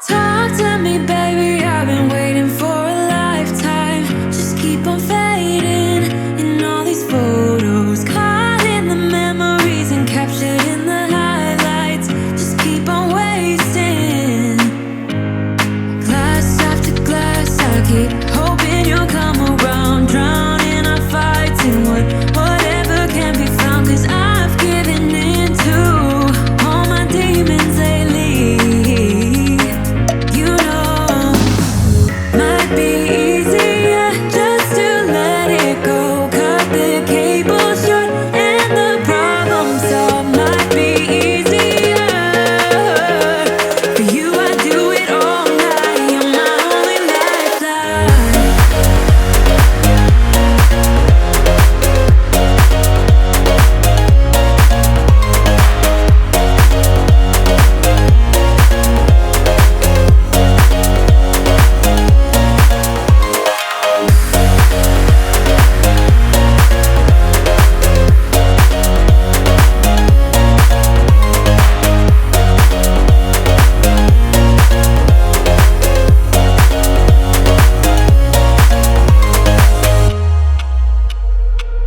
Talk to me, baby, I've been waiting for a lifetime. Just keep on fading in all these photos, caught in the memories and captured in the highlights. Just keep on wasting glass after glass. I keep hoping you'll come around, drowning our fights in whatever can be found. 'Cause I've given in to all my demons lately. You know, might be easier just to let it go. Cut the cable short and the problem solved. Might be easier for you. I do it all night. You're my only lifeline.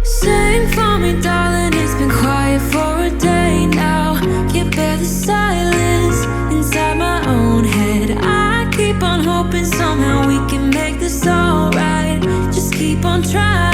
Sing for me, darling, it's been quiet for a day now. Can't bear the silence inside my own head. I keep on hoping somehow we can make this alright. Just keep on trying.